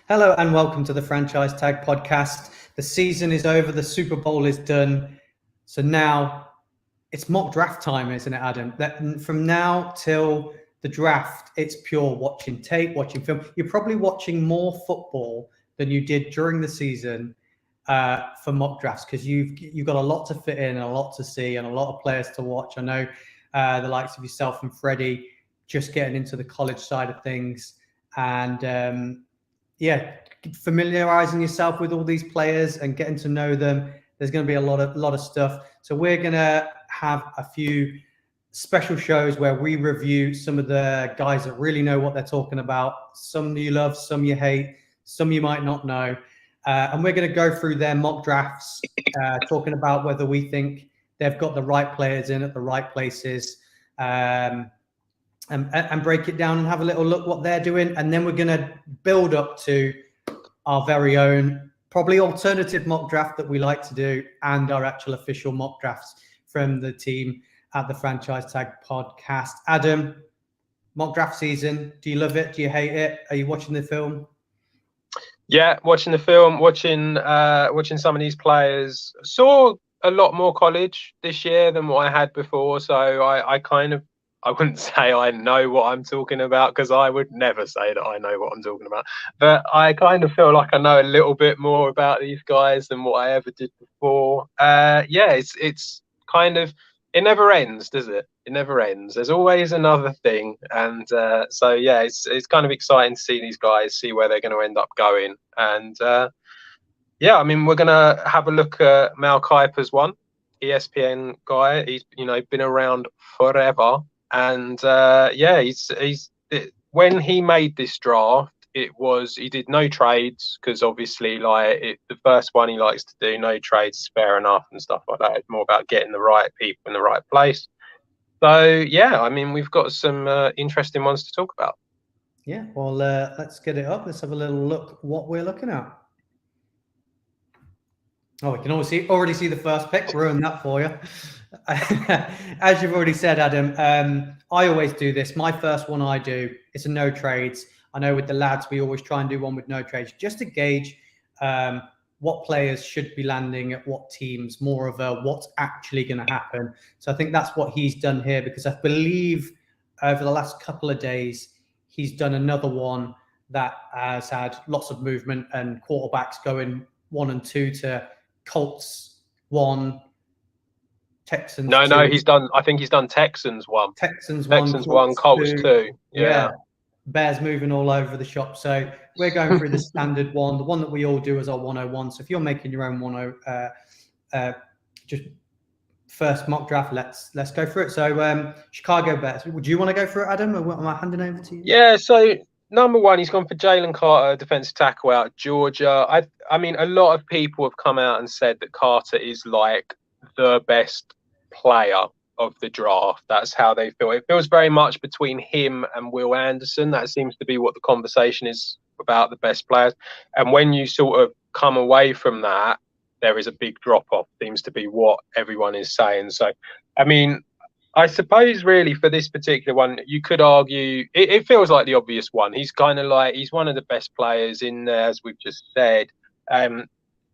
Hello and welcome to the Franchise Tag Podcast. The season is over, the Super Bowl is done. So now it's mock draft time, isn't it, Adam? That from now till the draft, it's pure watching tape, watching film. You're probably watching more football than you did during the season for mock drafts because you've got a lot to fit in and a lot to see and a lot of players to watch. I know the likes of yourself and Freddie just getting into the college side of things and familiarizing yourself with all these players and getting to know them. There's going to be a lot of stuff. So we're going to have a few special shows where we review some of the guys that really know what they're talking about. Some you love, some you hate, some you might not know. And we're going to go through their mock drafts, talking about whether we think they've got the right players in at the right places. And break it down and have a little look what they're doing. And then we're going to build up to our very own, probably alternative mock draft that we like to do and our actual official mock drafts from the team at the Franchise Tag Podcast. Adam, mock draft season, do you love it? Do you hate it? Are you watching the film? Yeah, watching the film, watching some of these players. Saw a lot more college this year than what I had before. So I wouldn't say I know what I'm talking about because I would never say that I know what I'm talking about. But I kind of feel like I know a little bit more about these guys than what I ever did before. It's kind of, it never ends, does it? It never ends. There's always another thing. And it's kind of exciting to see these guys, see where they're going to end up going. And we're going to have a look at Mel Kiper's one, ESPN guy. He's been around forever. And when he made this draft, he did no trades because obviously the first one he likes to do, no trades is fair enough and stuff like that. It's more about getting the right people in the right place. So we've got some interesting ones to talk about. Yeah, well, let's get it up. Let's have a little look what we're looking at. Oh, we can already see the first pick. Ruined that for you. As you've already said, Adam, I always do this. My first one I do is a no trades. I know with the lads, we always try and do one with no trades just to gauge what players should be landing at what teams, more of a what's actually going to happen. So I think that's what he's done here because I believe over the last couple of days, he's done another one that has had lots of movement and quarterbacks going 1 and 2 to Colts 1, Texans. No, he's done. I think he's done Texans 1. Texans 1, Colts 2. Yeah. Bears moving all over the shop. So we're going through the standard one, the one that we all do as our 101. So if you're making your own 10, just first mock draft, let's go through it. So Chicago Bears. Would you want to go through it, Adam, or am I handing over to you? Yeah. So number 1, he's gone for Jalen Carter, defensive tackle out of Georgia. I mean, a lot of people have come out and said that Carter is like the best player of the draft. That's how they feel. It feels very much between him and Will Anderson. That seems to be what the conversation is about, the best players. And when you sort of come away from that, there is a big drop off, seems to be what everyone is saying. So, I mean, I suppose really for this particular one, you could argue it feels like the obvious one. He's kind of like, he's one of the best players in there, as we've just said.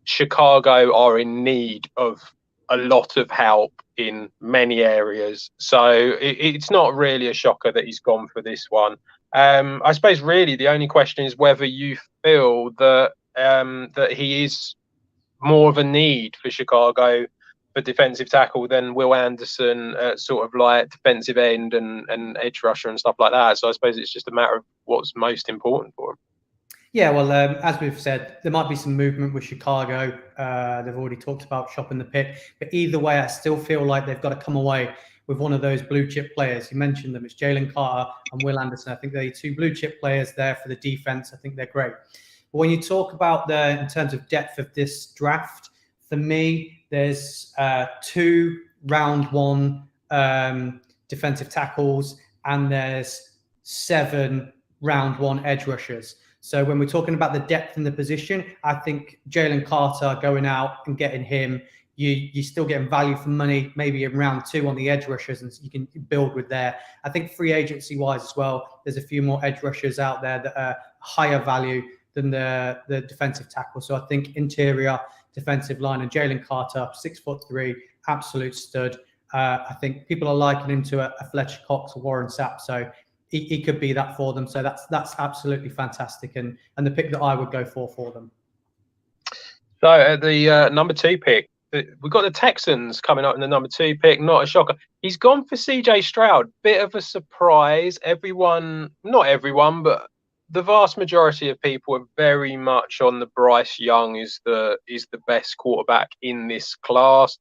Chicago are in need of a lot of help in many areas. So it's not really a shocker that he's gone for this one. I suppose really the only question is whether you feel that that he is more of a need for Chicago for defensive tackle than Will Anderson at sort of like defensive end and edge rusher and stuff like that. So I suppose it's just a matter of what's most important for him. Yeah, well, as we've said, there might be some movement with Chicago. They've already talked about shopping the pit. But either way, I still feel like they've got to come away with one of those blue chip players. You mentioned them. It's Jalen Carter and Will Anderson. I think they're 2 blue chip players there for the defense. I think they're great. But when you talk about in terms of depth of this draft, for me, there's 2 round 1 defensive tackles and there's 7 round 1 edge rushers. So when we're talking about the depth in the position, I think Jalen Carter going out and getting him, you're still getting value for money, maybe in round 2 on the edge rushers, and you can build with there. I think free agency wise as well, there's a few more edge rushers out there that are higher value the defensive tackle. So I think interior defensive line, and Jalen Carter, 6'3", absolute stud. I think people are likening him to a Fletcher Cox or Warren Sapp, so he could be that for them. So that's absolutely fantastic, and the pick that I would go for them. So at the number 2 pick, we've got the Texans coming up in the number 2 pick. Not a shocker. He's gone for CJ Stroud. Bit of a surprise. Not everyone, but the vast majority of people are very much on the Bryce Young is the best quarterback in this class.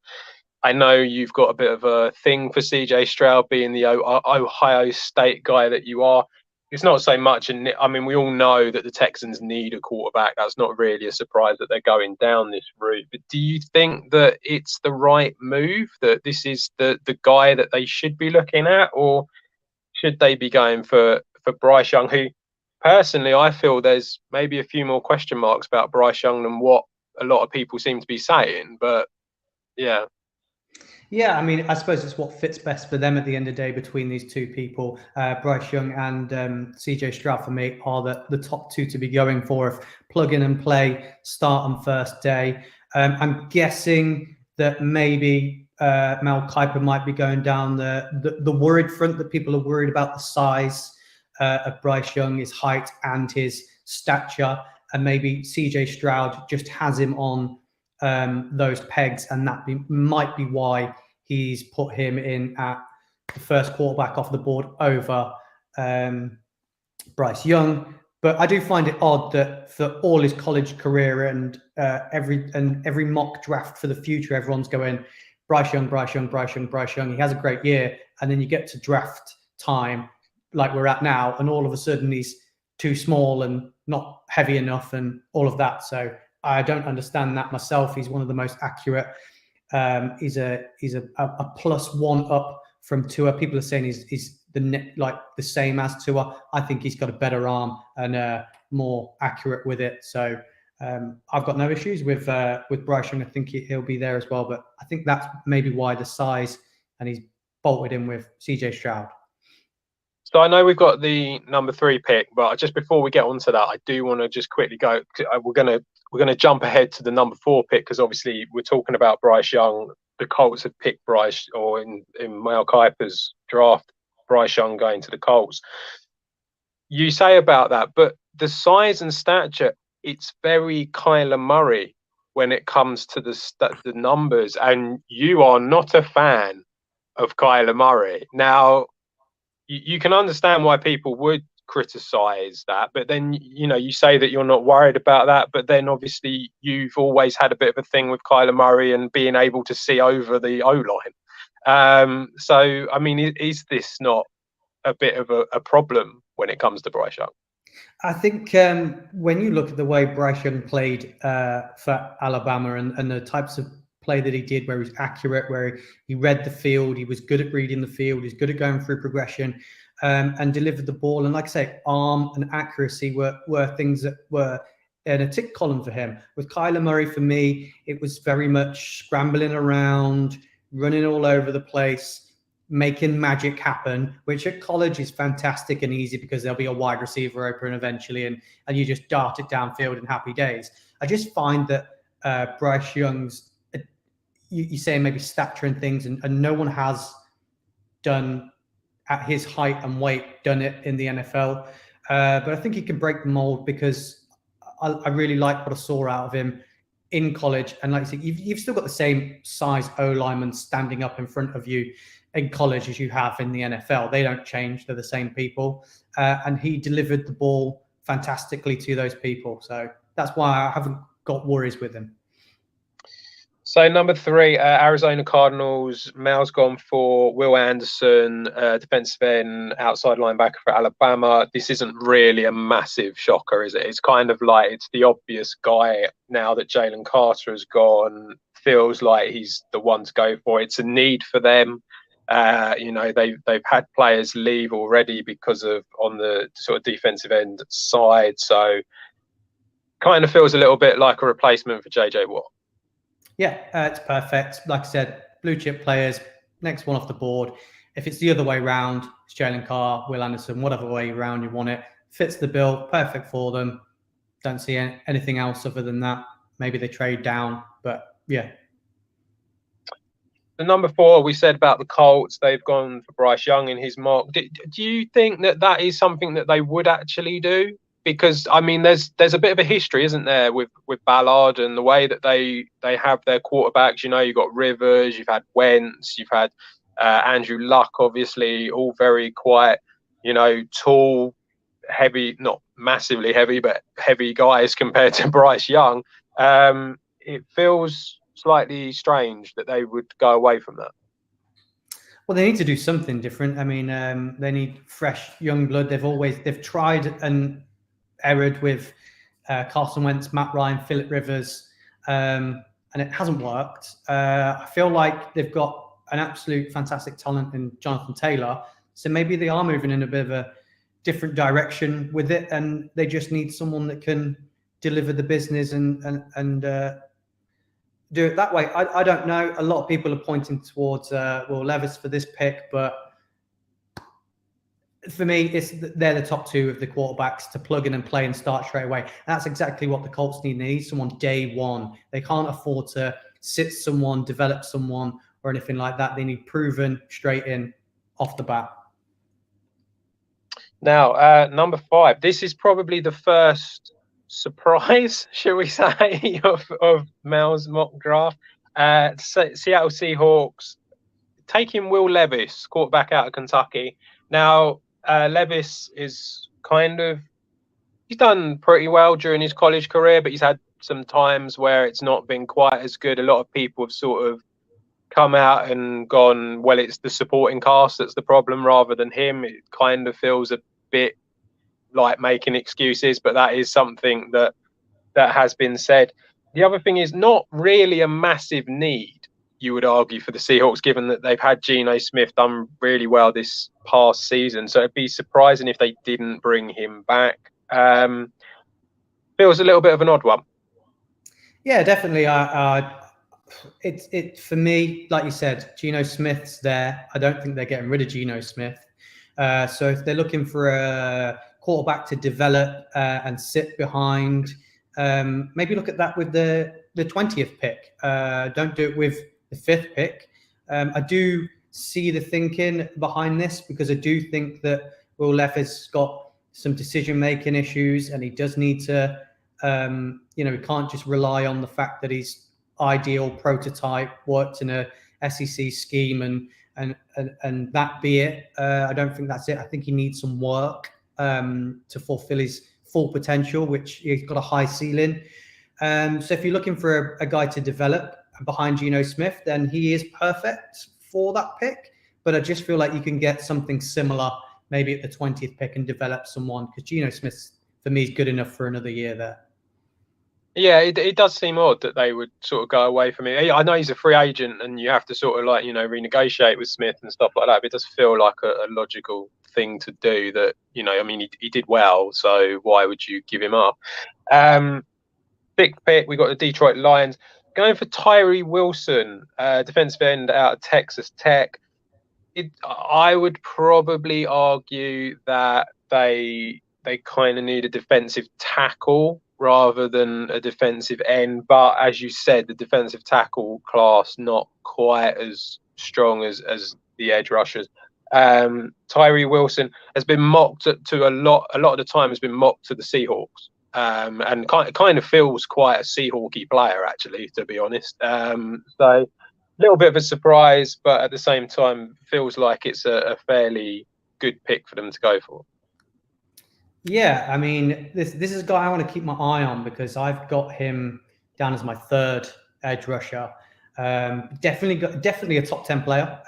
I know you've got a bit of a thing for CJ Stroud, being the Ohio State guy that you are. It's not so much, and I mean, we all know that the Texans need a quarterback. That's not really a surprise that they're going down this route. But do you think that it's the right move, that this is the guy that they should be looking at, or should they be going for Bryce Young, who personally I feel there's maybe a few more question marks about Bryce Young than what a lot of people seem to be saying? But yeah. Yeah, I mean, I suppose it's what fits best for them at the end of the day between these two people. Bryce Young and CJ Stroud, for me, are the top two to be going for if plug in and play, start on first day. I'm guessing that maybe Mel Kiper might be going down the worried front, that people are worried about the size of Bryce Young, his height and his stature. And maybe CJ Stroud just has him on those pegs, and that might be why he's put him in at the first quarterback off the board over Bryce Young. But I do find it odd that for all his college career and every mock draft for the future, everyone's going Bryce Young, Bryce Young, Bryce Young, Bryce Young. He has a great year, and then you get to draft time like we're at now, and all of a sudden he's too small and not heavy enough and all of that. So I don't understand that myself. He's one of the most accurate. He's a +1 up from Tua. People are saying he's the same as Tua. I think he's got a better arm and more accurate with it. So I've got no issues with Bryce Young. I think he'll be there as well. But I think that's maybe why the size, and he's bolted in with CJ Stroud. So I know we've got the number 3 pick, but just before we get onto that, I do want to just quickly go. We're gonna jump ahead to the number 4 pick, because obviously we're talking about Bryce Young. The Colts have picked Bryce, or in Mel Kiper's draft, Bryce Young going to the Colts. You say about that, but the size and stature, it's very Kyler Murray when it comes to the numbers, and you are not a fan of Kyler Murray. Now, you can understand why people would criticize that, but then you say that you're not worried about that, but then obviously you've always had a bit of a thing with Kyler Murray and being able to see over the O-line. So I mean, is this not a bit of a problem when it comes to Bryce Young? I think when you look at the way Bryce Young played for Alabama and the types of play that he did, where he was accurate, where he read the field, he was good at reading the field, he's good at going through progression, and delivered the ball. And like I say, arm and accuracy were things that were in a tick column for him. With Kyler Murray, for me, it was very much scrambling around, running all over the place, making magic happen, which at college is fantastic and easy because there'll be a wide receiver open eventually, and you just dart it downfield in happy days. I just find that Bryce Young's, you say maybe stature and things, and no one has done at his height and weight done it in the NFL. But I think he can break the mold, because I really like what I saw out of him in college. And like I said, you've still got the same size O-lineman standing up in front of you in college as you have in the NFL. They don't change. They're the same people. And he delivered the ball fantastically to those people. So that's why I haven't got worries with him. So number 3, Arizona Cardinals. Mel's gone for Will Anderson, defensive end, outside linebacker for Alabama. This isn't really a massive shocker, is it? It's kind of like it's the obvious guy now that Jalen Carter has gone. Feels like he's the one to go for. It's a need for them. They've had players leave already because of on the sort of defensive end side. So kind of feels a little bit like a replacement for JJ Watt. Yeah, it's perfect. Like I said, blue chip players, next one off the board. If it's the other way around, it's Jalen Carr, Will Anderson, whatever way around you want it. Fits the bill, perfect for them. don't see anything else other than that. Maybe they trade down, but yeah. The number 4, we said about the Colts, they've gone for Bryce Young in his mock. Do you think that is something that they would actually do? Because I mean, there's a bit of a history, isn't there, with Ballard and the way that they have their quarterbacks. You know, you've got Rivers, you've had Wentz, you've had Andrew Luck, obviously, all very quite, tall, heavy, not massively heavy, but heavy guys compared to Bryce Young. It feels slightly strange that they would go away from that. Well, they need to do something different. I mean, they need fresh young blood. They've tried and erred with Carson Wentz, Matt Ryan, Phillip Rivers, and it hasn't worked. I feel like they've got an absolute fantastic talent in Jonathan Taylor, so maybe they are moving in a bit of a different direction with it, and they just need someone that can deliver the business and do it that way. I don't know. A lot of people are pointing towards Will Levis for this pick, but for me, they're the top 2 of the quarterbacks to plug in and play and start straight away. And that's exactly what the Colts need. They need someone day one. They can't afford to sit someone, develop someone, or anything like that. They need proven straight in off the bat. Now, number 5. This is probably the first surprise, shall we say, of Mel's mock draft. Seattle Seahawks taking Will Levis, quarterback out of Kentucky. Now, Levis is he's done pretty well during his college career, but he's had some times where it's not been quite as good. A lot of people have sort of come out and gone, well, it's the supporting cast that's the problem rather than him. It kind of feels a bit like making excuses, but that is something that has been said. The other thing is not really a massive need, you would argue, for the Seahawks, given that they've had Geno Smith done really well this past season. So it'd be surprising if they didn't bring him back. Feels a little bit of an odd one. Yeah, definitely. It for me, like you said, Geno Smith's there. I don't think they're getting rid of Geno Smith. So if they're looking for a quarterback to develop and sit behind, maybe look at that with the 20th pick. Don't do it with the 5th pick. I do see the thinking behind this, because I do think that Will Levis got some decision-making issues, and he does need to, he can't just rely on the fact that he's ideal prototype, worked in a SEC scheme, and that be it. I don't think that's it. I think he needs some work to fulfill his full potential, which he's got a high ceiling. So if you're looking for a guy to develop behind Geno Smith, then he is perfect for that pick. But I just feel like you can get something similar maybe at the 20th pick and develop someone, because Geno Smith, for me, is good enough for another year there. Yeah, it does seem odd that they would sort of go away from it. I know he's a free agent and you have to sort of renegotiate with Smith and stuff like that, but it does feel like a logical thing to do that, he did well, so why would you give him up? 6th pick, we got the Detroit Lions going for Tyree Wilson, defensive end out of Texas Tech. I would probably argue that they kind of need a defensive tackle rather than a defensive end. But as you said, the defensive tackle class not quite as strong as the edge rushers. Tyree Wilson has been mocked to a lot of the time has been mocked to the Seahawks. And kind of feels quite a Seahawky player, actually, to be honest. So a little bit of a surprise, but at the same time feels like it's a fairly good pick for them to go for. Yeah, I mean, this is a guy I want to keep my eye on, because I've got him down as my 3rd edge rusher. Definitely a top 10 player.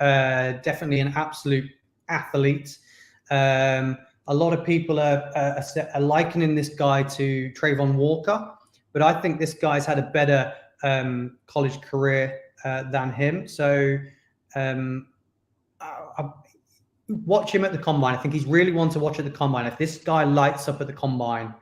Definitely an absolute athlete. A lot of people are likening this guy to Trayvon Walker, but I think this guy's had a better college career than him. So watch him at the combine. I think he's really one to watch at the combine. If this guy lights up at the combine,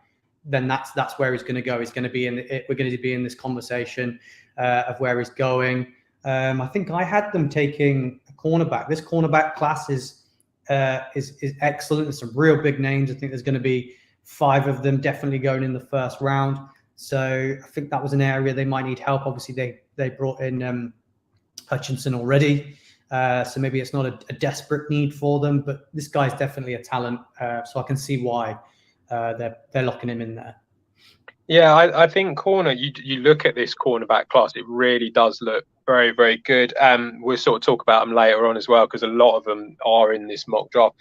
then that's where he's going to go. He's going to be we're going to be in this conversation of where he's going. I think I had them taking a cornerback. This cornerback class is excellent. There's some real big names. I think there's going to be 5 of them definitely going in the first round. So I think that was an area they might need help. Obviously, they brought in Hutchinson already. So maybe it's not a desperate need for them, but this guy's definitely a talent. So I can see why they're locking him in there. Yeah, I think corner, you look at this cornerback class, it really does look very, very good. We'll sort of talk about them later on as well, because a lot of them are in this mock draft.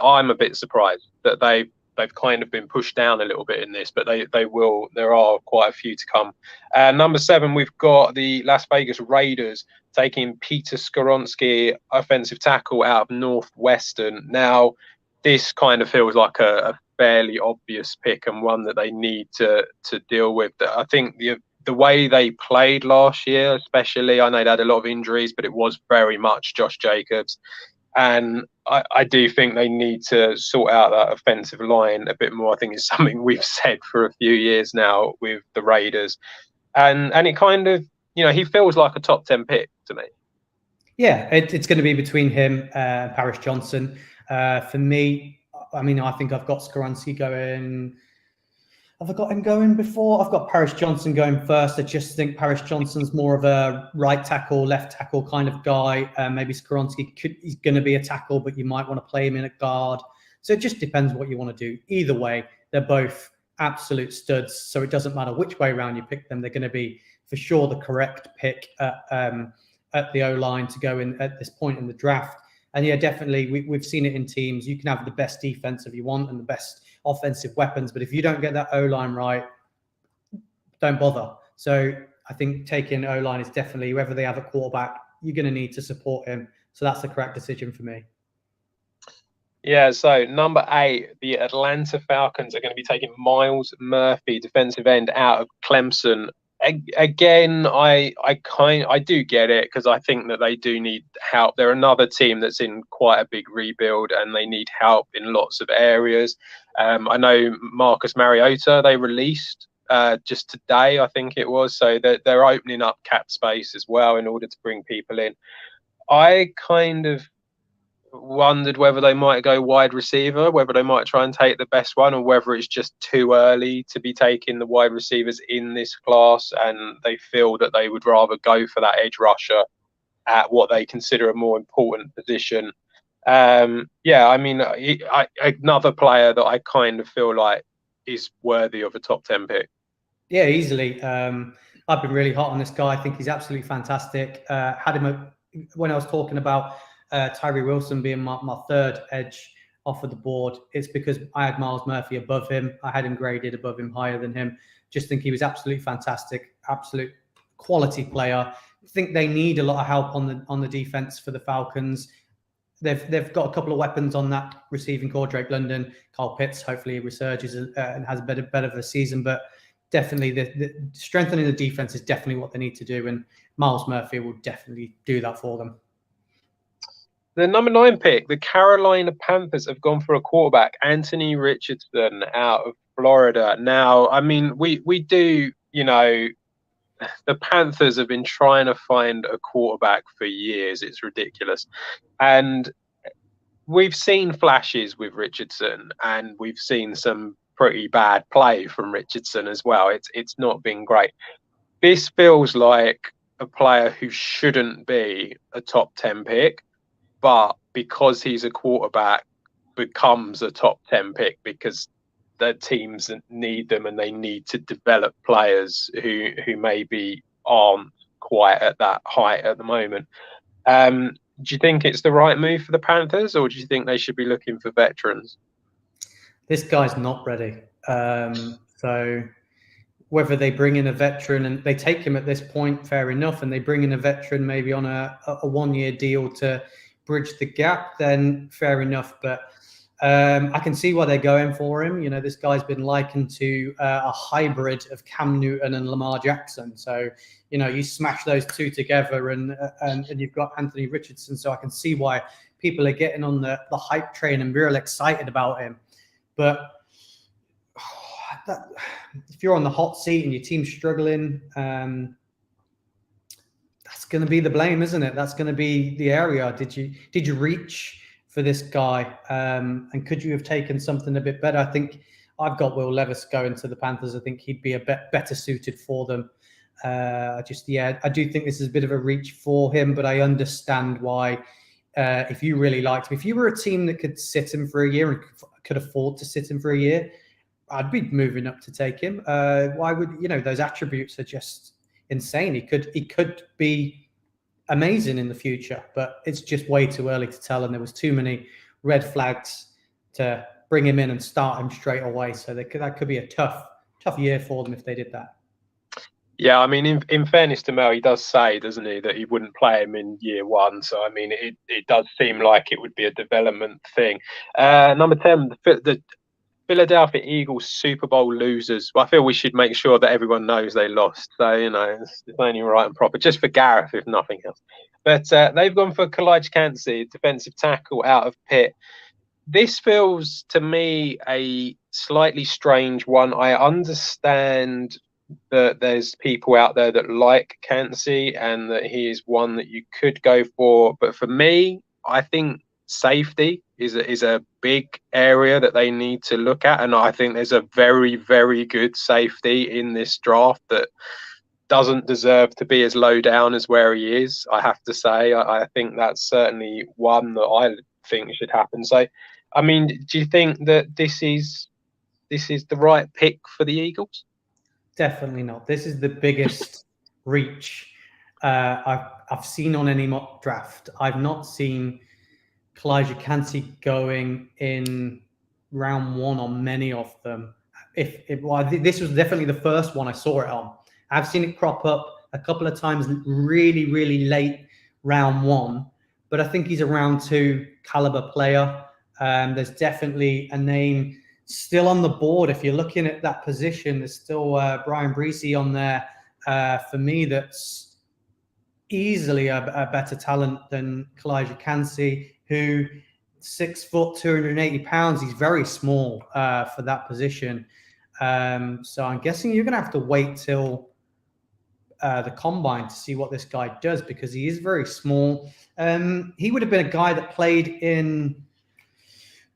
I'm a bit surprised that they've kind of been pushed down a little bit in this, but they will. There are quite a few to come. Number 7, we've got the Las Vegas Raiders taking Peter Skoronski, offensive tackle out of Northwestern. Now, this kind of feels like a fairly obvious pick and one that they need to deal with. I think the way they played last year, especially, I know they had a lot of injuries, but it was very much Josh Jacobs. And I do think they need to sort out that offensive line a bit more. I think it's something we've said for a few years now with the Raiders. And it kind of, he feels like a top 10 pick to me. Yeah, it's going to be between him and Paris Johnson. For me, I mean, I think I've got Skoronski going. Have I got him going before? I've got Paris Johnson going first. I just think Paris Johnson's more of a right tackle, left tackle kind of guy. Maybe Skoronski he's going to be a tackle, but you might want to play him in a guard. So it just depends what you want to do. Either way, they're both absolute studs. So it doesn't matter which way around you pick them. They're going to be for sure the correct pick at the O-line to go in at this point in the draft. And yeah, definitely, we've seen it in teams. You can have the best defense if you want and the best offensive weapons, but if you don't get that O-line right, don't bother. So I think taking O-line is definitely, whether they have a quarterback, you're going to need to support him. So that's the correct decision for me. Yeah, so number 8, the Atlanta Falcons are going to be taking Myles Murphy, defensive end out of Clemson. Again, I do get it, because I think that they do need help. They're another team that's in quite a big rebuild and they need help in lots of areas. I know Marcus Mariota they released just today, I think it was. So they're opening up cap space as well in order to bring people in. I kind of wondered whether they might go wide receiver, whether they might try and take the best one, or whether it's just too early to be taking the wide receivers in this class and they feel that they would rather go for that edge rusher at what they consider a more important position. Yeah, I mean, another player that I kind of feel like is worthy of a top 10 pick. Yeah, easily. I've been really hot on this guy. I think he's absolutely fantastic. Had him when I was talking about Tyree Wilson being my third edge off of the board. It's because I had Myles Murphy above him. I had him graded above him, higher than him. Just think he was absolutely fantastic, absolute quality player. I think they need a lot of help on the defense for the Falcons. They've got a couple of weapons on that receiving core. Drake London, Kyle Pitts. Hopefully he resurges and has a better of a season. But definitely the strengthening the defense is definitely what they need to do, and Myles Murphy will definitely do that for them. The number 9 pick, the Carolina Panthers have gone for a quarterback, Anthony Richardson out of Florida. Now, I mean, we do, the Panthers have been trying to find a quarterback for years. It's ridiculous. And we've seen flashes with Richardson, and we've seen some pretty bad play from Richardson as well. It's not been great. This feels like a player who shouldn't be a top 10 pick, but because he's a quarterback, becomes a top 10 pick because the teams need them and they need to develop players who maybe aren't quite at that height at the moment. Do you think it's the right move for the Panthers, or do you think they should be looking for veterans? This guy's not ready. So whether they bring in a veteran and they take him at this point, fair enough, and they bring in a veteran maybe on a 1-year deal to bridge the gap, then fair enough. But I can see why they're going for him. This guy's been likened to a hybrid of Cam Newton and Lamar Jackson. So, you smash those two together and you've got Anthony Richardson. So I can see why people are getting on the hype train and real excited about him. But if you're on the hot seat and your team's struggling, that's going to be the blame, isn't it? That's going to be the area. Did you reach for this guy? And could you have taken something a bit better? I think I've got Will Levis going to the Panthers. I think he'd be a better suited for them. I do think this is a bit of a reach for him, but I understand why. If you really liked him, if you were a team that could sit him for a year and could afford to sit him for a year, I'd be moving up to take him. Why would those attributes are just insane. He could be amazing in the future, but it's just way too early to tell, and there was too many red flags to bring him in and start him straight away. So that could be a tough year for them if they did that. Yeah, I mean, in fairness to Mel, he does say, doesn't he, that he wouldn't play him in year one. So, I mean, it does seem like it would be a development thing. Number 10, the Philadelphia Eagles Super Bowl losers. Well, I feel we should make sure that everyone knows they lost. So, it's only right and proper, just for Gareth, if nothing else. But they've gone for Khalid Kancey, defensive tackle out of Pitt. This feels to me a slightly strange one. I understand that there's people out there that like Kancey and that he is one that you could go for. But for me, I think safety is a big area that they need to look at. And I think there's a very, very good safety in this draft that doesn't deserve to be as low down as where he is, I have to say. I think that's certainly one that I think should happen. So, I mean, do you think that this is the right pick for the Eagles? Definitely not. This is the biggest reach I've seen on any mock draft. I've not seen Khalid Kancey going in round one on many of them. This was definitely the first one I saw it on. I've seen it crop up a couple of times really, really late round one, but I think he's a round two caliber player. There's definitely a name still on the board. If you're looking at that position, there's still Brian Breesy on there. For me, that's easily a better talent than Khalid Kancey, who 6 foot, 280 pounds. He's very small for that position. So I'm guessing you're going to have to wait till the combine to see what this guy does, because he is very small. He would have been a guy that played in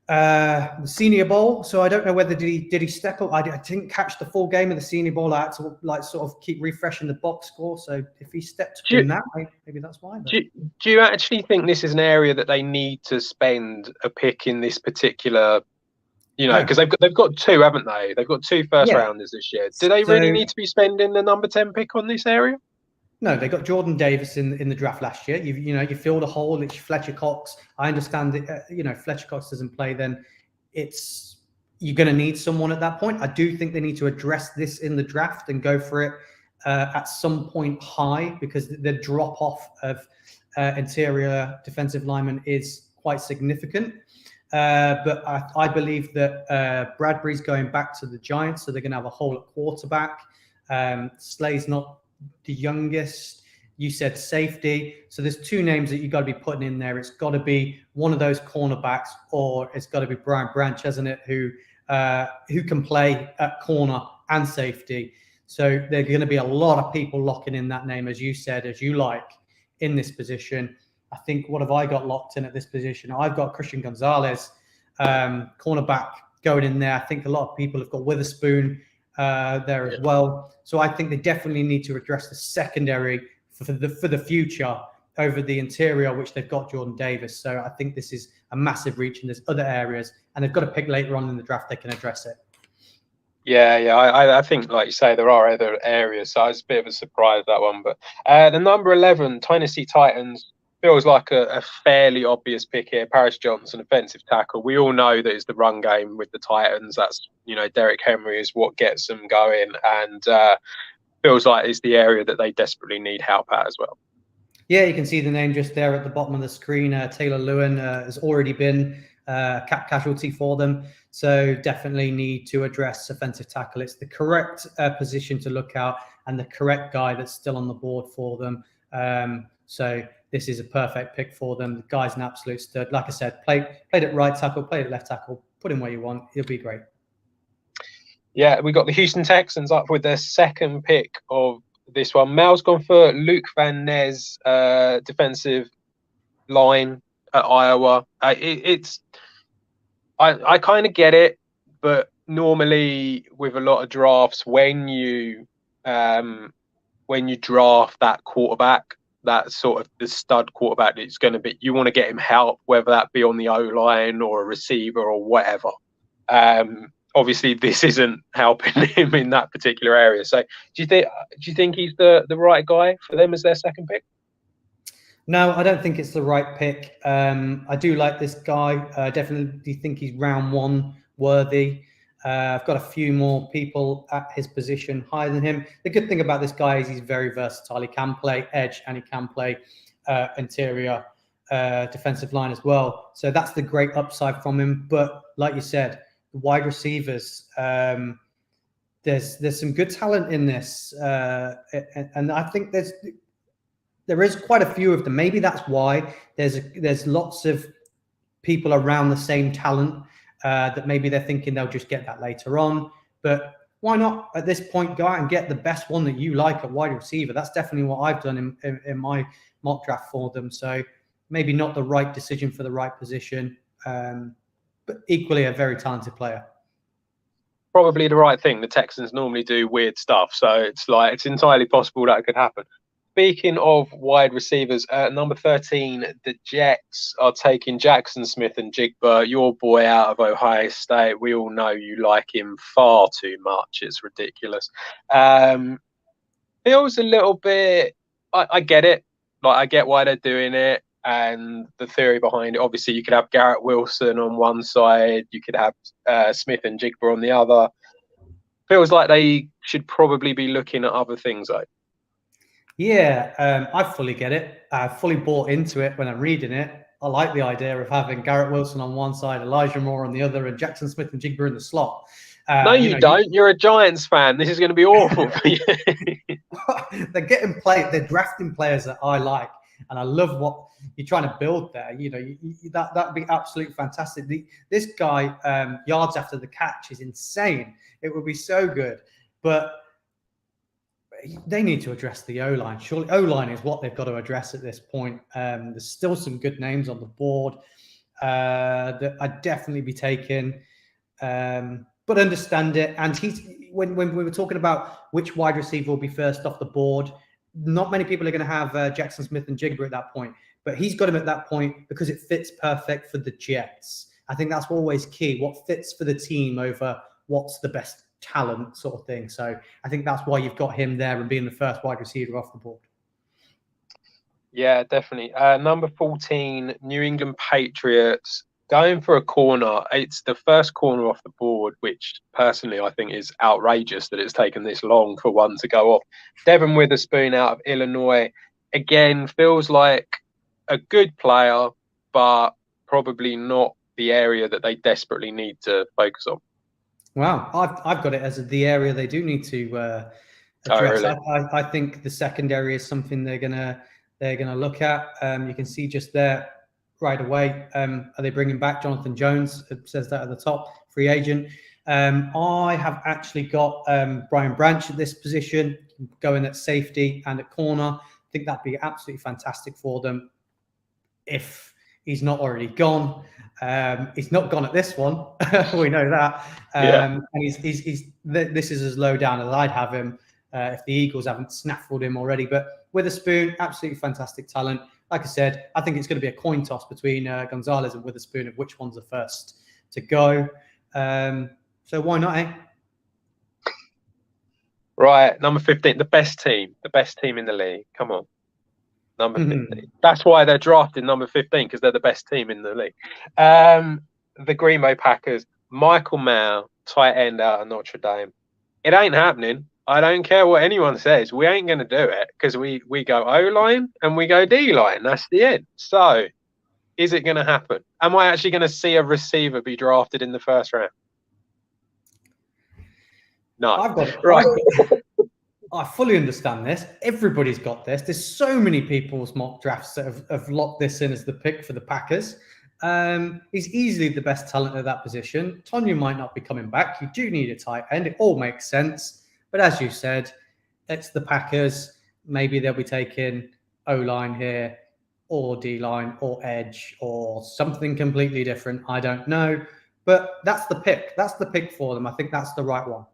the Senior Bowl, so I don't know whether did he step up. I didn't catch the full game of the Senior Bowl. I had to sort of keep refreshing the box score. So if he stepped up in that way, maybe that's why. Do you actually think this is an area that they need to spend a pick in this particular? Because they've got two, haven't they? They've got two first rounders this year. Do they really need to be spending the number 10 pick on this area? No, they got Jordan Davis in the draft last year. You filled a hole. It's Fletcher Cox. I understand that Fletcher Cox doesn't play, then you're going to need someone at that point. I do think they need to address this in the draft and go for it at some point high, because the drop off of interior defensive linemen is quite significant. But I believe that Bradbury's going back to the Giants, so they're going to have a hole at quarterback. Slay's not the youngest. You said safety, so there's two names that you've got to be putting in there. It's got to be one of those cornerbacks, or it's got to be Brian Branch, hasn't it, who can play at corner and safety. So there's going to be a lot of people locking in that name, as you said, as you like, in this position. I think, what have I got locked in at this position? I've got Christian Gonzalez, cornerback, going in there. I think a lot of people have got Witherspoon there as well. So I think they definitely need to address the secondary for the future over the interior, which they've got Jordan Davis. So I think this is a massive reach, and there's other areas, and they've got to pick later on in the draft they can address it. Yeah. I think, like you say, there are other areas. So it's a bit of a surprise, that one. But the number 11, Tennessee Titans, feels like a fairly obvious pick here. Paris Johnson, offensive tackle. We all know that it's the run game with the Titans. That's, Derrick Henry is what gets them going, and feels like it's the area that they desperately need help at as well. Yeah, you can see the name just there at the bottom of the screen. Taylor Lewin has already been cap casualty for them. So definitely need to address offensive tackle. It's the correct position to look out, and the correct guy that's still on the board for them. So this is a perfect pick for them. The guy's an absolute stud. Like I said, played at right tackle, played at left tackle. Put him where you want. He'll be great. Yeah, we got the Houston Texans up with their second pick of this one. Mel's gone for Luke Van Ness, defensive line at Iowa. I kind of get it, but normally with a lot of drafts, when you draft that quarterback, that sort of the stud quarterback, it's going to be, you want to get him help, whether that be on the O-line or a receiver or whatever. Obviously, this isn't helping him in that particular area. So, do you think he's the right guy for them as their second pick? No, I don't think it's the right pick. I do like this guy. I definitely think he's round one worthy. I've got a few more people at his position higher than him. The good thing about this guy is he's very versatile. He can play edge and he can play interior defensive line as well. So that's the great upside from him. But like you said, the wide receivers, there's some good talent in this, and I think there is quite a few of them. Maybe that's why there's lots of people around the same talent. That maybe they're thinking they'll just get that later on. But why not at this point go out and get the best one that you like at wide receiver? That's definitely what I've done in my mock draft for them. So maybe not the right decision for the right position, but equally a very talented player. Probably the right thing. The Texans normally do weird stuff, so it's entirely possible that it could happen. Speaking of wide receivers, number 13, the Jets are taking Jackson Smith and Jigba, your boy out of Ohio State. We all know you like him far too much. It's ridiculous. Feels a little bit, I get it. Like, I get why they're doing it and the theory behind it. Obviously, you could have Garrett Wilson on one side. You could have Smith and Jigba on the other. Feels like they should probably be looking at other things, though. Yeah, I fully get it. I fully bought into it when I'm reading it. I like the idea of having Garrett Wilson on one side, Elijah Moore on the other, and Jackson Smith and Jigba in the slot. No, you don't. You're a Giants fan. This is going to be awful for you. They're drafting players that I like, and I love what you're trying to build there. That'd be absolutely fantastic. This guy, yards after the catch is insane. It would be so good, but they need to address the O-line. Surely O-line is what they've got to address at this point. There's still some good names on the board that I'd definitely be taking, but understand it. And when we were talking about which wide receiver will be first off the board, not many people are going to have Jackson Smith and Jigba at that point, but he's got him at that point because it fits perfect for the Jets. I think that's always key. What fits for the team over what's the best talent sort of thing. So I think that's why you've got him there and being the first wide receiver off the board. Yeah, definitely. Number 14, New England Patriots, going for a corner. It's the first corner off the board, which personally I think is outrageous that it's taken this long for one to go off. Devin Witherspoon out of Illinois, again, feels like a good player, but probably not the area that they desperately need to focus on. Wow, I've got it as the area they do need to address. Oh, really? I think the secondary is something they're gonna look at. You can see just there right away. Are they bringing back Jonathan Jones? It says that at the top, free agent. I have actually got Brian Branch at this position, going at safety and at corner. I think that'd be absolutely fantastic for them if he's not already gone. He's not gone at this one. We know that. And this is as low down as I'd have him if the Eagles haven't snaffled him already. But Witherspoon, absolutely fantastic talent. Like I said, I think it's going to be a coin toss between Gonzalez and Witherspoon of which one's the first to go. So why not, eh? Right, number 15, the best team in the league. Come on. Number 15. That's why they're drafting number 15, because they're the best team in the league. The Green Bay Packers, Michael Mayer, tight end out of Notre Dame. It ain't happening. I don't care what anyone says. We ain't going to do it because we go O-line and we go D-line. That's the end. So, is it going to happen? Am I actually going to see a receiver be drafted in the first round? No. I fully understand this. Everybody's got this. There's so many people's mock drafts that have locked this in as the pick for the Packers. He's easily the best talent at that position. Tonya might not be coming back. You do need a tight end. It all makes sense. But as you said, it's the Packers. Maybe they'll be taking O-line here or D-line or edge or something completely different. I don't know. But that's the pick. That's the pick for them. I think that's the right one.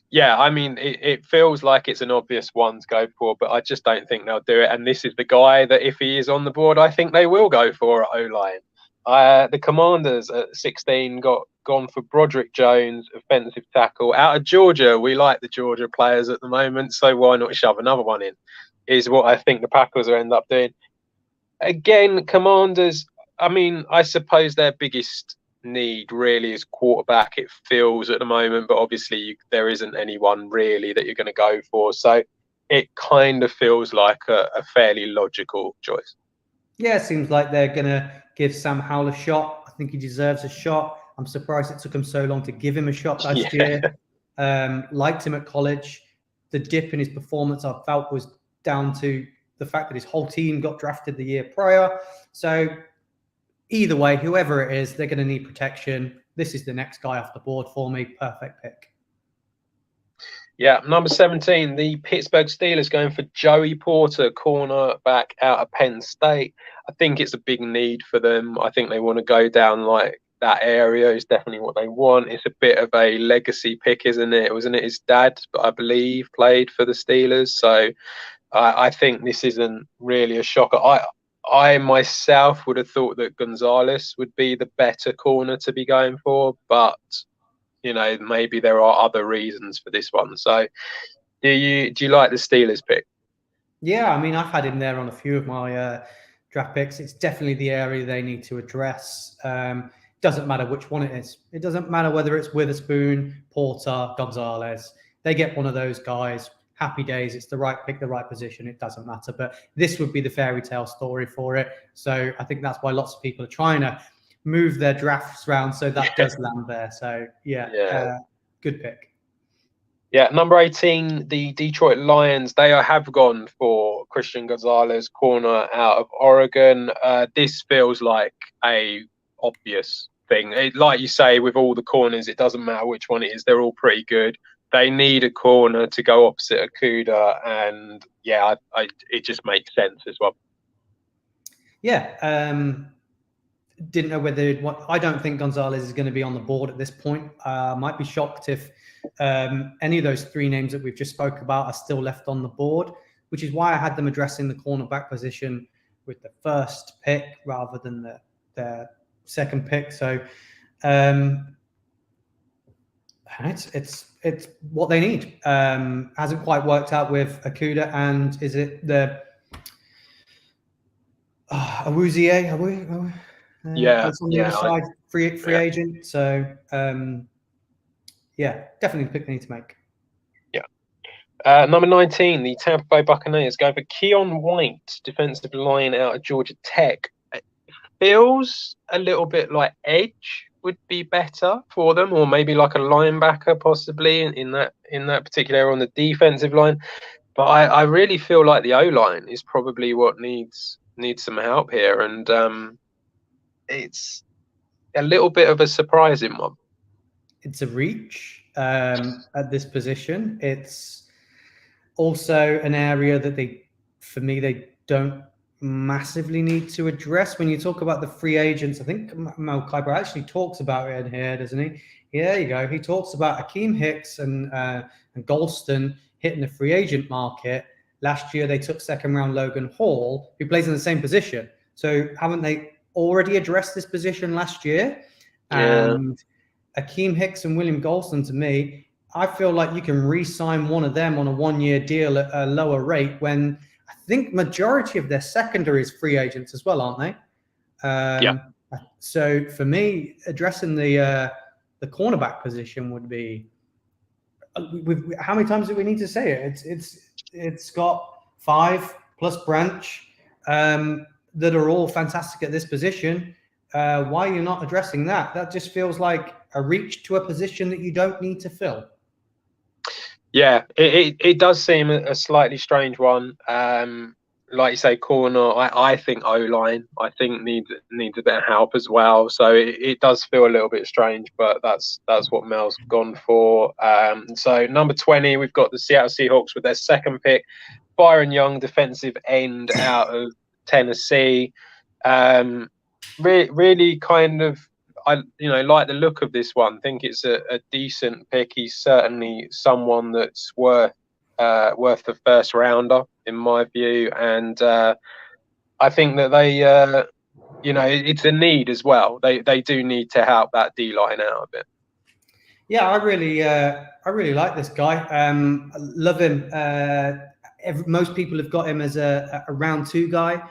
Yeah, I mean, it feels like it's an obvious one to go for, but I just don't think they'll do it. And this is the guy that, if he is on the board, I think they will go for at O-line. The Commanders at 16 gone for Broderick Jones, offensive tackle. Out of Georgia, we like the Georgia players at the moment, so why not shove another one in, is what I think the Packers will end up doing. Again, Commanders, I mean, I suppose their biggest need really is quarterback, it feels at the moment, but obviously there isn't anyone really that you're going to go for, so it kind of feels like a fairly logical choice. Yeah, it seems like they're going to give Sam Howell a shot. I think he deserves a shot. I'm surprised it took him so long to give him a shot last year. Liked him at college. The dip in his performance, I felt, was down to the fact that his whole team got drafted the year prior. So either way, whoever it is, they're going to need protection. This is the next guy off the board for me. Perfect pick. Yeah, number 17, the Pittsburgh Steelers going for Joey Porter, cornerback out of Penn State. I think it's a big need for them. I think they want to go down like that area is definitely what they want. It's a bit of a legacy pick, isn't it? Wasn't it his dad, I believe, played for the Steelers? So I think this isn't really a shocker. I myself would have thought that Gonzalez would be the better corner to be going for, but you know, maybe there are other reasons for this one. So do you like the Steelers pick? Yeah, I mean, I've had him there on a few of my draft picks. It's definitely the area they need to address. Doesn't matter which one it is. It doesn't matter whether it's Witherspoon, Porter, Gonzalez. They get one of those guys. Happy days. It's the right pick, the right position. It doesn't matter. But this would be the fairy tale story for it. So I think that's why lots of people are trying to move their drafts around so that does land there. So good pick. Yeah, number 18, the Detroit Lions. They have gone for Christian Gonzalez, corner out of Oregon. This feels like a obvious thing. Like you say, with all the corners, it doesn't matter which one it is. They're all pretty good. They need a corner to go opposite Okudah, and yeah, it just makes sense as well. Yeah, didn't know whether I don't think Gonzalez is going to be on the board at this point. Might be shocked if any of those three names that we've just spoke about are still left on the board, which is why I had them addressing the cornerback position with the first pick rather than the second pick. So it's what they need. Hasn't quite worked out with Okudah, and is it the Awuzie? That's on the other side, free agent. So definitely the pick they need to make. Yeah. Number 19, the Tampa Bay Buccaneers going for Keon White, defensive line out of Georgia Tech. It feels a little bit like edge would be better for them, or maybe like a linebacker possibly in that particular area on the defensive line. But I really feel like the O-line is probably what needs some help here, and it's a little bit of a surprising one. It's a reach at this position. It's also an area that they don't massively need to address. When you talk about the free agents, I think Mel Kiper actually talks about it in here, doesn't he? Yeah, there you go. He talks about Akeem Hicks and Golston hitting the free agent market. Last year, they took second-round Logan Hall, who plays in the same position. So haven't they already addressed this position last year? Yeah. And Akeem Hicks and William Golston, to me, I feel like you can re-sign one of them on a one-year deal at a lower rate when I think majority of their secondary is free agents as well, aren't they? So for me, addressing the cornerback position would be. How many times do we need to say it? It's got 5 plus Branch that are all fantastic at this position. Why are you not addressing that? That just feels like a reach to a position that you don't need to fill. Yeah, it does seem a slightly strange one. Like you say, corner. I think O-line. I think needs a bit of help as well. So it does feel a little bit strange, but that's what Mel's gone for. So number 20, we've got the Seattle Seahawks with their second pick, Byron Young, defensive end out of Tennessee. Really kind of, like the look of this one. Think it's a decent pick. He's certainly someone that's worth the first rounder in my view, and I think that they, it's a need as well. They do need to help that D line out a bit. Yeah, I really like this guy. I love him. Most people have got him as a round 2 guy.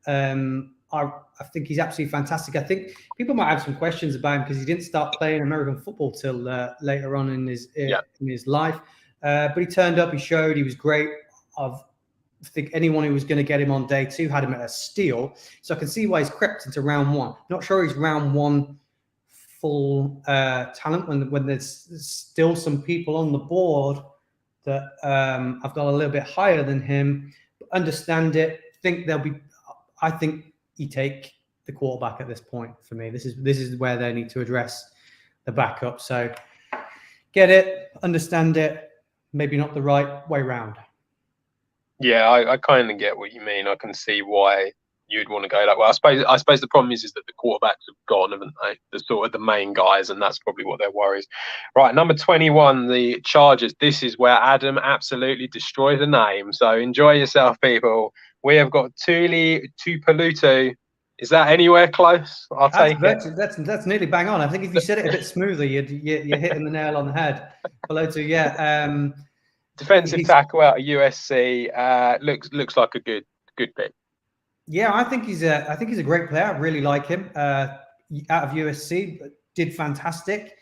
I think he's absolutely fantastic. I think people might have some questions about him because he didn't start playing American football till later on in his life. But he turned up. He showed. He was great. I think anyone who was going to get him on day 2 had him at a steal. So I can see why he's crept into round 1. Not sure he's round 1 full talent when there's still some people on the board that I've got a little bit higher than him. But understand it. I think you take the quarterback at this point for me. This is where they need to address the backup. So get it, understand it. Maybe not the right way round. Yeah, I kind of get what you mean. I can see why you'd want to go that way. I suppose the problem is that the quarterbacks have gone, haven't they? The sort of the main guys, and that's probably what their worries. Right, number 21, the Chargers. This is where Adam absolutely destroys the name. So enjoy yourself, people. We have got Tuli Tuipulotu. Is that anywhere close? I'll take it. That's nearly bang on. I think if you said it a bit smoother, you're hitting the nail on the head. Tuipulotu, yeah. Defensive tackle out of USC. Looks like a good pick. Yeah, I think he's a great player. I really like him. Out of USC, did fantastic.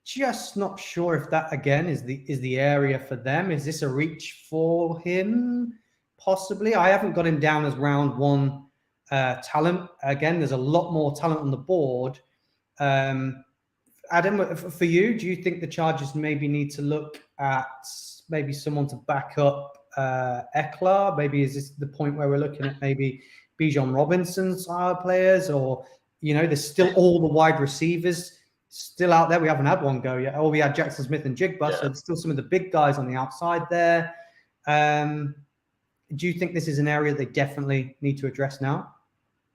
Just not sure if that again is the area for them. Is this a reach for him? Possibly. I haven't got him down as round 1 talent. Again, there's a lot more talent on the board. Adam, for you, do you think the Chargers maybe need to look at maybe someone to back up Eckler? Maybe is this the point where we're looking at maybe Bijan Robinson's players, or there's still all the wide receivers still out there. We haven't had one go yet. Oh, we had Jackson Smith and Jigba, so there's still some of the big guys on the outside there. Do you think this is an area they definitely need to address now?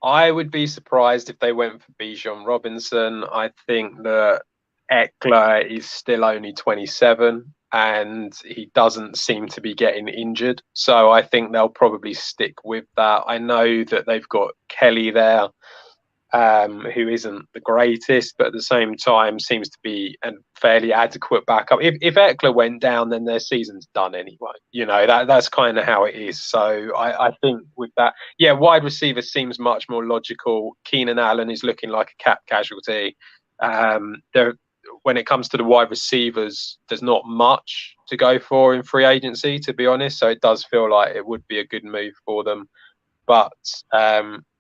I would be surprised if they went for Bijan Robinson. I think that Eckler is still only 27 and he doesn't seem to be getting injured. So I think they'll probably stick with that. I know that they've got Kelly there, who isn't the greatest, but at the same time seems to be a fairly adequate backup. If Eckler went down, then their season's done anyway. That's kind of how it is. So I think with that, wide receiver seems much more logical. Keenan Allen is looking like a cap casualty. When it comes to the wide receivers, there's not much to go for in free agency, to be honest. So it does feel like it would be a good move for them. But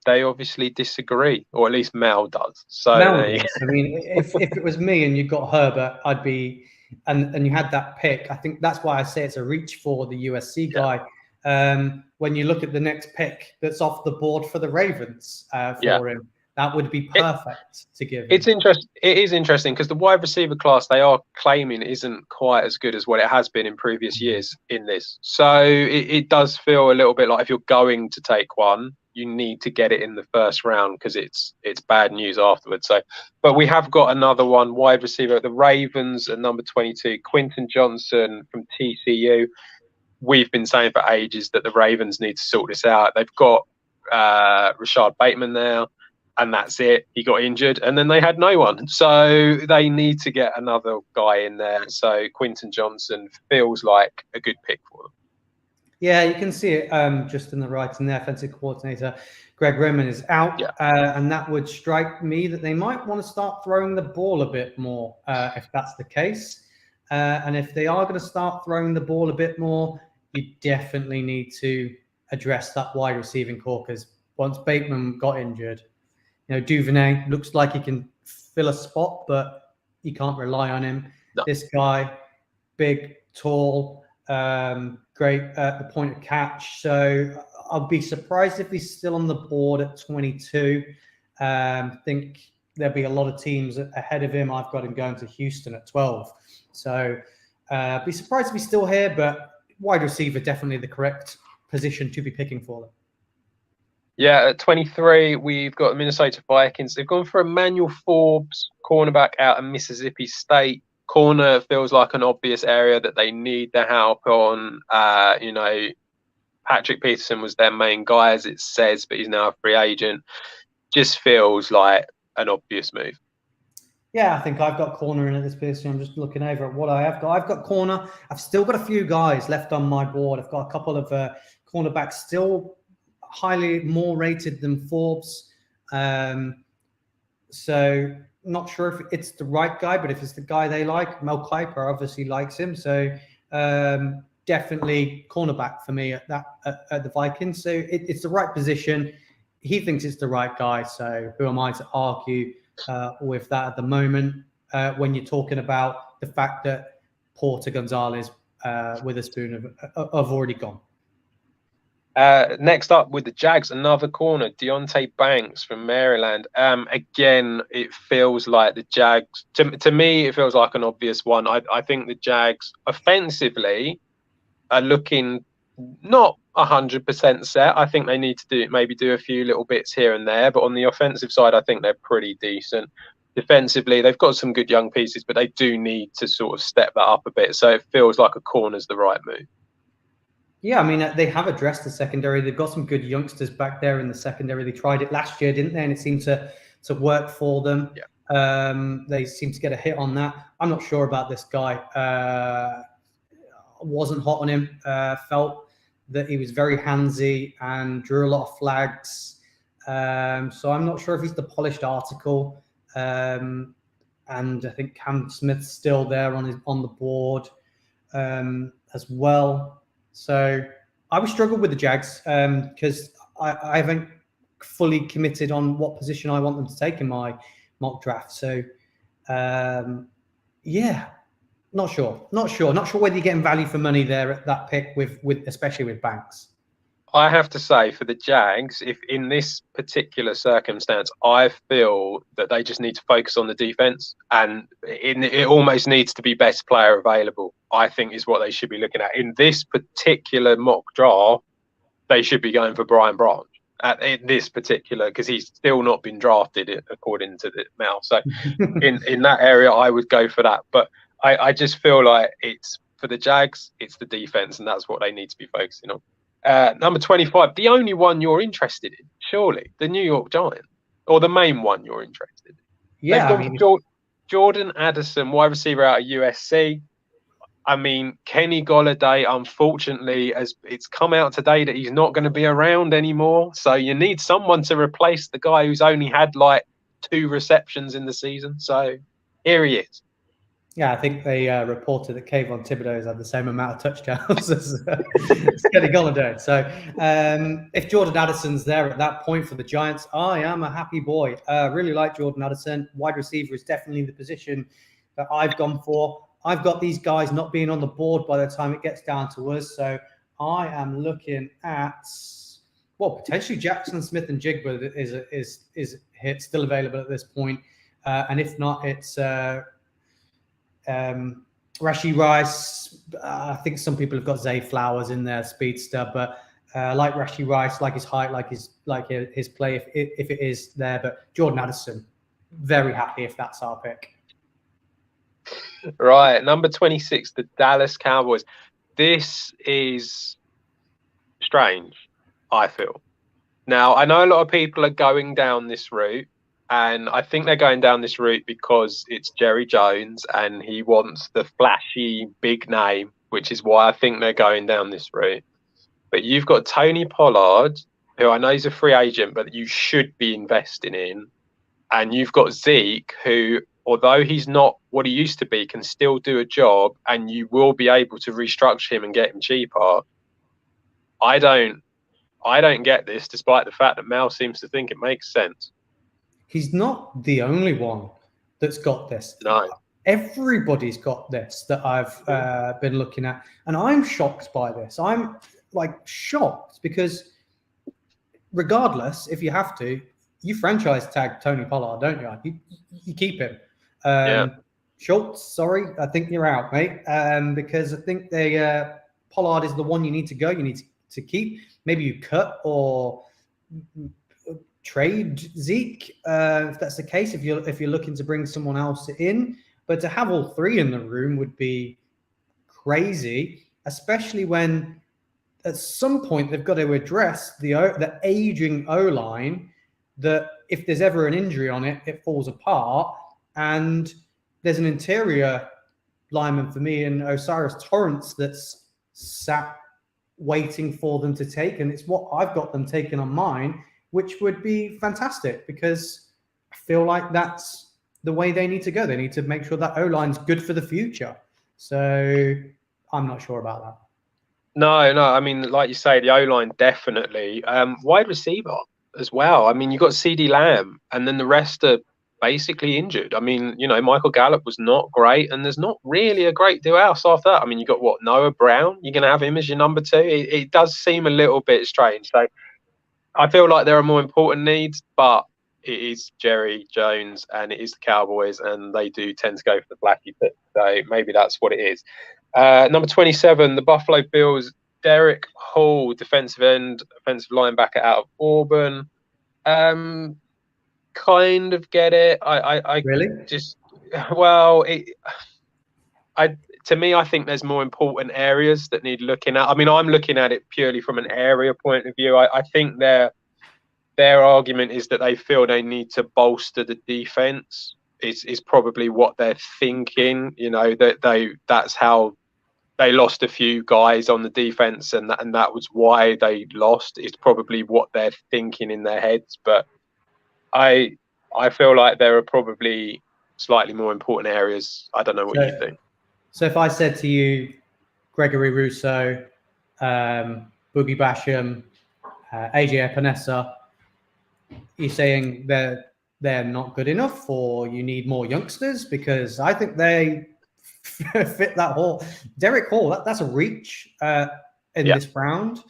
they obviously disagree, or at least Mel does. So I mean, if it was me and you got Herbert, I'd be, and you had that pick. I think that's why I say it's a reach for the USC guy. When you look at the next pick that's off the board for the Ravens for him, that would be perfect to give him. It is interesting because the wide receiver class they are claiming isn't quite as good as what it has been in previous years in this. So it does feel a little bit like if you're going to take one, you need to get it in the first round because it's bad news afterwards. So, but we have got another one, wide receiver at the Ravens at number 22, Quentin Johnson from TCU. We've been saying for ages that the Ravens need to sort this out. They've got Rashad Bateman there, and that's it. He got injured, and then they had no one. So they need to get another guy in there. So Quentin Johnson feels like a good pick for them. Yeah, you can see it just in the writing. The offensive coordinator, Greg Roman, is out. And that would strike me that they might want to start throwing the ball a bit more if that's the case. And if they are going to start throwing the ball a bit more, you definitely need to address that wide receiving core because once Bateman got injured, Duvernay looks like he can fill a spot, but you can't rely on him. No. This guy, big, tall, great at the point of catch. So I'll be surprised if he's still on the board at 22. I think there'll be a lot of teams ahead of him. I've got him going to Houston at 12. So be surprised if he's still here, but wide receiver, definitely the correct position to be picking for them. Yeah, at 23, we've got the Minnesota Vikings. They've gone for Emmanuel Forbes, cornerback out of Mississippi State. Corner feels like an obvious area that they need the help on. Patrick Peterson was their main guy, as it says, but he's now a free agent. Just feels like an obvious move. Yeah, I think I've got corner in at this position. I'm just looking over at what I have got. I've got corner. I've still got a few guys left on my board. I've got a couple of cornerbacks still highly more rated than Forbes. So not sure if it's the right guy, but if it's the guy they like, Mel Kiper obviously likes him. So definitely cornerback for me at the Vikings. So it's the right position. He thinks it's the right guy. So who am I to argue with that at the moment? When you're talking about the fact that Porter, Gonzalez, Witherspoon have already gone. Next up with the Jags, another corner, Deontay Banks from Maryland. Again, it feels like the Jags, to me, it feels like an obvious one. I think the Jags offensively are looking not 100% set. I think they need to do a few little bits here and there, but on the offensive side, I think they're pretty decent. Defensively, they've got some good young pieces, but they do need to sort of step that up a bit. So it feels like a corner's the right move. Yeah, I mean, they have addressed the secondary. They've got some good youngsters back there in the secondary. They tried it last year, didn't they? And it seemed to work for them. Yeah. They seem to get a hit on that. I'm not sure about this guy. Wasn't hot on him. Felt that he was very handsy and drew a lot of flags. So I'm not sure if he's the polished article. And I think Cam Smith's still there on the board as well. So I would struggle with the Jags because I haven't fully committed on what position I want them to take in my mock draft. So yeah, not sure whether you're getting value for money there at that pick with especially with Banks. I have to say, for the Jags, if in this particular circumstance, I feel that they just need to focus on the defense, and it almost needs to be best player available, I think, is what they should be looking at. In this particular mock draft, they should be going for Brian Branch in this particular, because he's still not been drafted according to the mouth. So in that area, I would go for that. But I just feel like it's for the Jags, it's the defense, and that's what they need to be focusing on. Number 25, the only one you're interested in, surely, the New York Giants, or the main one you're interested in. Yeah, they've gone for Jordan Addison, wide receiver out of USC. I mean, Kenny Golladay, unfortunately, as it's come out today that he's not going to be around anymore. So you need someone to replace the guy who's only had like 2 receptions in the season. So here he is. Yeah, I think they reported that Kayvon Thibodeau has had the same amount of touchdowns as Kenny Golladay. So if Jordan Addison's there at that point for the Giants, I am a happy boy. Really like Jordan Addison. Wide receiver is definitely the position that I've gone for. I've got these guys not being on the board by the time it gets down to us. So I am looking at, potentially Jackson Smith and Jigba is still available at this point. And if not, it's Rashee Rice. I think some people have got Zay Flowers in there, speedster, but like Rashee Rice, like his height, like his play, if it is there. But Jordan Addison, very happy if that's our pick. Right, number 26, the Dallas Cowboys. This is strange, I feel. Now, I know a lot of people are going down this route, and I think they're going down this route because it's Jerry Jones and he wants the flashy big name, which is why I think they're going down this route. But you've got Tony Pollard, who I know he's a free agent, but you should be investing in. And you've got Zeke, who, although he's not what he used to be, can still do a job, and you will be able to restructure him and get him cheaper. I don't get this, despite the fact that Mel seems to think it makes sense. He's not the only one that's got this. No. Everybody's got this that I've been looking at. And I'm shocked by this. I'm shocked because regardless, if you have to, you franchise tag Tony Pollard, don't you? You keep him. Schultz, sorry, I think you're out, mate. Because I think Pollard is the one you need to go. You need to keep. Maybe you cut or trade Zeke if that's the case. If you're looking to bring someone else in, but to have all three in the room would be crazy, especially when at some point they've got to address the aging O-line. That if there's ever an injury on it, it falls apart, and there's an interior lineman for me in Osiris Torrance that's sat waiting for them to take, and it's what I've got them taken on mine, which would be fantastic because I feel like that's the way they need to go. They need to make sure that O-line's good for the future. So I'm not sure about that. No. I mean, like you say, the O-line definitely. Wide receiver as well. I mean, you got CD Lamb, and then the rest are basically injured. I mean, Michael Gallup was not great, and there's not really a great deal else after that. I mean, you got Noah Brown. You're going to have him as your number 2. It does seem a little bit strange. So I feel like there are more important needs, but it is Jerry Jones and it is the Cowboys, and they do tend to go for the flashy pick. So maybe that's what it is. Number 27, the Buffalo Bills, Derek Hall, defensive end, offensive linebacker out of Auburn. Kind of get it. I really just, well, to me, I think there's more important areas that need looking at. I mean, I'm looking at it purely from an area point of view. I think their argument is that they feel they need to bolster the defense. Is probably what they're thinking. That's how they lost a few guys on the defense, and that was why they lost. It's probably what they're thinking in their heads. But I feel like there are probably slightly more important areas. I don't know what you think. So if I said to you, Gregory Rousseau, Boogie Basham, AJ Epinesa, you're saying they're not good enough, or you need more youngsters? Because I think they fit that hall. Derek Hall, that's a reach in this round,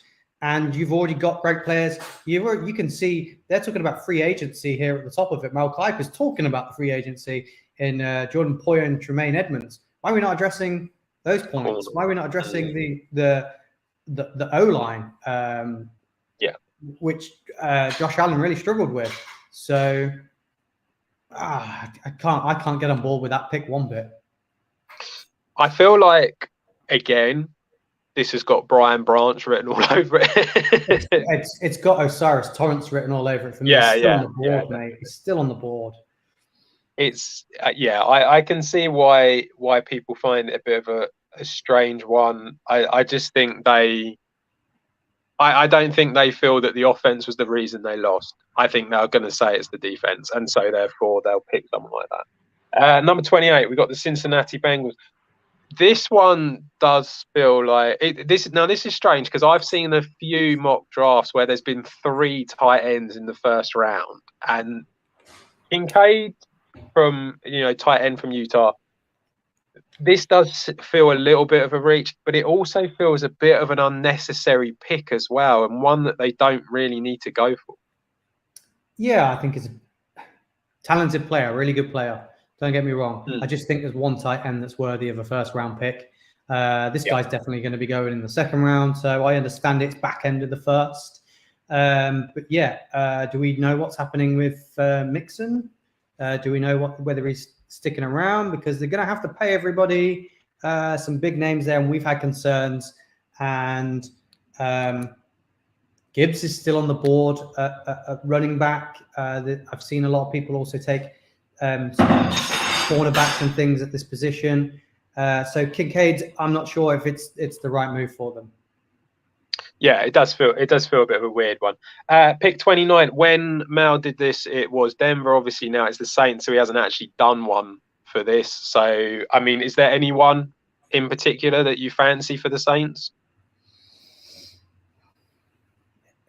and you've already got great players. You can see they're talking about free agency here at the top of it. Mel Kiper's talking about the free agency in Jordan Poyer and Tremaine Edmonds. Why are we not addressing those points? Why are we not addressing the O-line? Which Josh Allen really struggled with. So I can't get on board with that pick one bit. I feel like, again, this has got Brian Branch written all over it. it's got Osiris Torrance written all over it for me. It's still on the board, mate. It's still on the board. It's I can see why people find it a bit of a strange one. I just think I don't think they feel that the offense was the reason they lost. I think they're going to say it's the defense, and so therefore they'll pick someone like that. Number 28, we got the Cincinnati Bengals. This one does feel like this is strange because I've seen a few mock drafts where there's been 3 tight ends in the first round, and Kincaid from tight end from Utah. This does feel a little bit of a reach, but it also feels a bit of an unnecessary pick as well, and one that they don't really need to go for. Yeah, I think it's a talented player, a really good player. Don't get me wrong. I just think there's one tight end that's worthy of a first-round pick. This guy's definitely going to be going in the second round, so I understand it's back end of the first. But do we know what's happening with Mixon? Do we know whether he's sticking around? Because they're going to have to pay everybody some big names there, and we've had concerns. And Gibbs is still on the board at running back. I've seen a lot of people also take cornerbacks and things at this position. So Kincaid, I'm not sure if it's the right move for them. Yeah, it does feel a bit of a weird one. Pick 29. When Mal did this, it was Denver. Obviously now it's the Saints, so he hasn't actually done one for this. So, I mean, is there anyone in particular that you fancy for the Saints?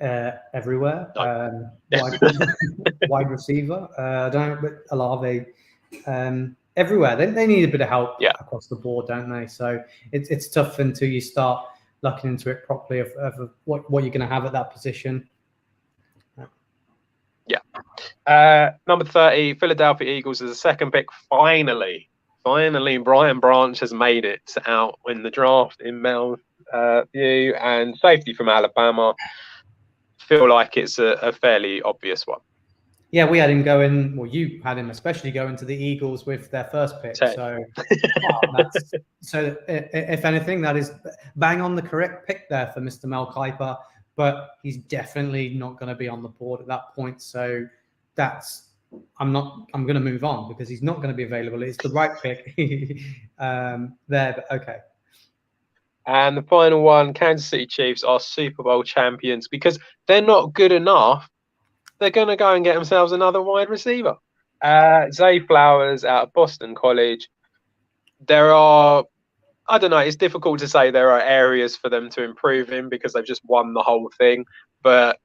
Everywhere. Wide receiver. Olave. Everywhere. They need a bit of help across the board, don't they? So it's tough until you start looking into it properly of what you're going to have at that position. Number 30, Philadelphia Eagles as a second pick. Finally, Brian Branch has made it out in the draft in Mel's view, and safety from Alabama. feel like it's a fairly obvious one. Yeah, we had him going. Well, you had him especially going to the Eagles with their first pick. 10. So, if anything, that is bang on the correct pick there for Mr. Mel Kiper. But he's definitely not going to be on the board at that point. So I'm going to move on because he's not going to be available. It's the right pick there. But okay. And the final one, Kansas City Chiefs are Super Bowl champions because they're not good enough. They're going to go and get themselves another wide receiver. Zay Flowers out of Boston College. There are, I don't know, it's difficult to say there are areas for them to improve in because they've just won the whole thing. But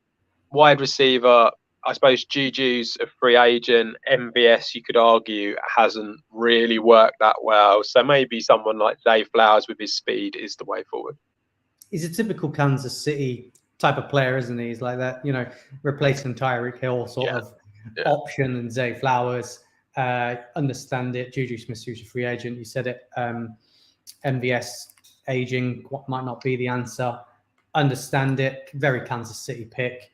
wide receiver, I suppose Juju's a free agent. MVS, you could argue, hasn't really worked that well. So maybe someone like Zay Flowers with his speed is the way forward. He's a typical Kansas City type of player, isn't he? He's like that, replacing Tyreek Hill sort of option, and Zay Flowers. Understand it. Juju Smith-Schuster's a free agent. You said it. MVS aging might not be the answer. Understand it. Very Kansas City pick.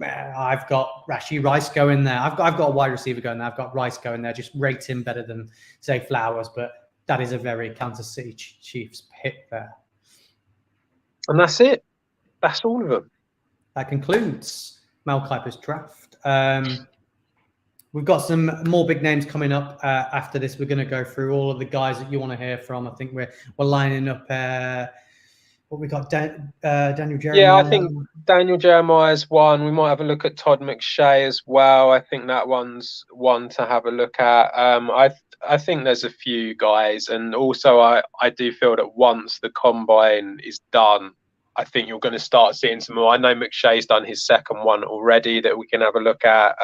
I've got Rashee Rice going there. I've got a wide receiver going there. I've got Rice going there. Just rate him better than Zay Flowers, but that is a very Kansas City Chiefs pick there. And that's it. That's all of them. That concludes Mel Kiper's draft. We've got some more big names coming up after this. We're going to go through all of the guys that you want to hear from. I think we're lining up. What we got? Daniel Jeremiah. Yeah, I think Daniel Jeremiah's one. We might have a look at Todd McShay as well. I think that one's one to have a look at. I think there's a few guys, and also I do feel that once the combine is done, I think you're going to start seeing some more. I know McShay's done his second one already that we can have a look at.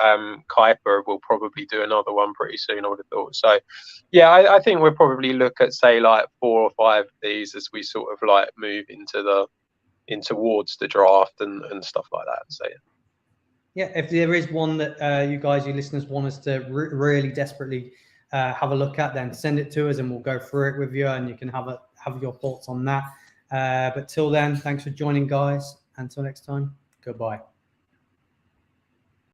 Kiper will probably do another one pretty soon, I would have thought. So, yeah, I think we'll probably look at, say, like 4 or 5 of these as we sort of like move towards the draft and stuff like that. So, yeah, if there is one that you listeners, want us to really desperately have a look at, then send it to us and we'll go through it with you, and you can have your thoughts on that. But till then, thanks for joining, guys. Until next time, goodbye.